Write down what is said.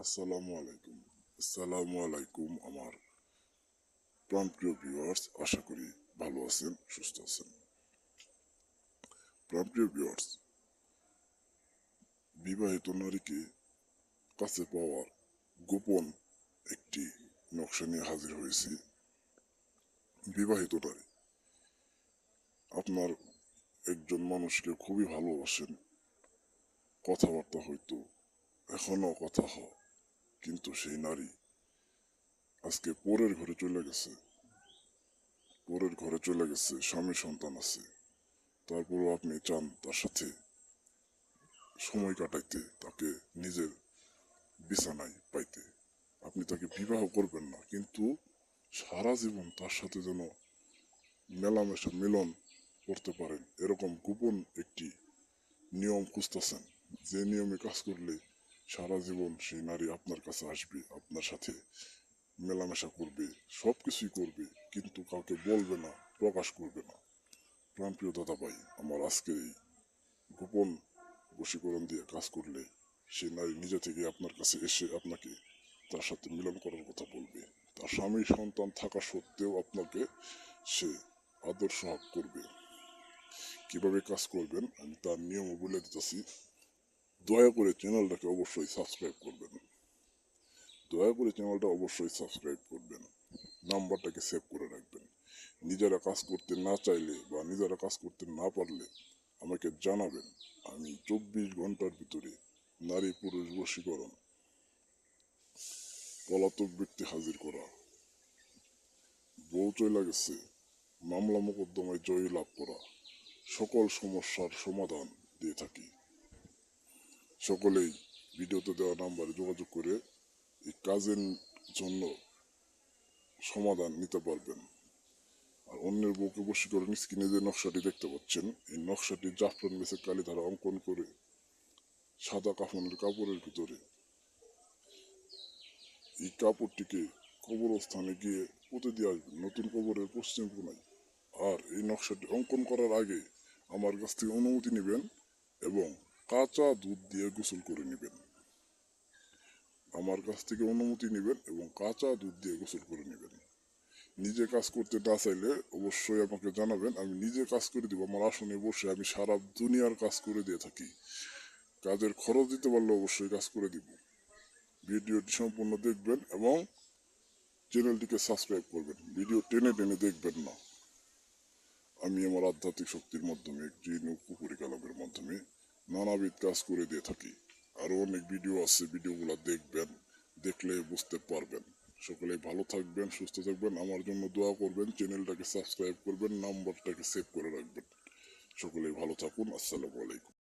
আসসালামু আলাইকুম। আসসালামু আলাইকুম আমার প্রাণপ্রিয় ভিউয়ার্স, আশা করি ভালো আছেন, সুস্থ আছেন। প্রাণপ্রিয় ভিউয়ার্স, বিবাহিত নারীকে কাছে পাওয়ার গোপন একটি নকশা নিয়ে হাজির হয়েছি। বিবাহিত নারী, আপনার একজন মানুষকে খুবই ভালোবাসেন, কথাবার্তা হয়তো এখনো কথা হয়, কিন্তু সেই নারী আজকে পরের ঘরে চলে গেছে। স্বামী সন্তান আছে, তারপরও আপনি চান তার সাথে সময় কাটাইতে, তাকে নিজের বিছানায় পাইতে। আপনি তাকে বিবাহ করবেন না, কিন্তু সারা জীবন তার সাথে যেন মেলামেশা মিলন করতে পারেন, এরকম গোপন একটি নিয়ম খুঁজতেছেন, যে নিয়মে কাজ করলে সারা জীবন সেই নারী আপনার কাছে আসবে, আপনার সাথে মেলামেশা করবে, সবকিছুই করবে, কিন্তু কাউকে বলবে না, প্রকাশ করবে না। প্রাণপ্রিয় দাদাভাই, আমার আজকে এই গোপন বশীকরণ দিয়ে কাজ করলে সে নারী নিজে থেকে আপনার কাছে এসে আপনাকে তার সাথে মিলন করার কথা বলবে। তার স্বামী সন্তান থাকা সত্ত্বেও আপনাকে সে আদর সোহাগ করবে। কিভাবে কাজ করবেন আমি তার নিয়ম বলে দিতেছি। দয়া করে চ্যানেলটাকে অবশ্যই সাবস্ক্রাইব করবেন। নাম্বারটাকে সেভ করে রাখবেন। নিজেরা কাজ করতে না চাইলে বা নিজেরা কাজ করতে না পারলে আমাকে জানাবেন। আমি 24 ঘন্টার ভিতরে নারী পুরুষ বশীকরণ, পলাতক ব্যক্তি হাজির করা, বউ চলে গেছে, মামলা মোকদ্দমায় জয়ী লাভ করা, সকল সমস্যার সমাধান দিয়ে থাকি। সকলেই ভিডিওতে দেওয়া নাম্বারে যোগাযোগ করে এই কাজের জন্য সমাধান নিতে পারবেন। আর অন্যের বউকে বশীকরণ স্ক্রিনে যে নকশাটি দেখতে পাচ্ছেন, এই নকশাটি জাফরান মেসের কালি দ্বারা অঙ্কন করে সাদা কাফনের কাপড়ের ভিতরে এই কাপড়টিকে কবরস্থানে গিয়ে পুঁতে দিয়ে আসবেন, নতুন কবরের পশ্চিম কোণায়। আর এই নকশাটি অঙ্কন করার আগে আমার কাছ থেকে অনুমতি নেবেন এবং কাঁচা দুধ দিয়ে গোসল করে নেবেন। নিজে কাজ করতে না চাইলে অবশ্যই আমাকে জানাবেন, আমি নিজে কাজ করে দিব। আমার আসনে বসে আমি সারা দুনিয়ার কাজ করে দিয়ে থাকি। কাজের খরচ দিতে পারলে অবশ্যই কাজ করে দিব। ভিডিওটি সম্পূর্ণ দেখবেন এবং চ্যানেলটিকে সাবস্ক্রাইব করবেন। ভিডিও টেনে টেনে দেখবেন না। আমি আমার আধ্যাত্মিক শক্তির মাধ্যমে, জিন ও কুকুরি কালামের মাধ্যমে নানাবিধ কাজ করে দিয়ে থাকি। আরো অনেক ভিডিও আছে, ভিডিওগুলো দেখবেন, দেখলে বুঝতে পারবেন। সকলেই ভালো থাকবেন, সুস্থ থাকবেন, আমার জন্য দোয়া করবেন, চ্যানেলটাকে সাবস্ক্রাইব করবেন, নাম্বারটাকে সেভ করে রাখবেন। সকলেই ভালো থাকুন। আসসালামু আলাইকুম।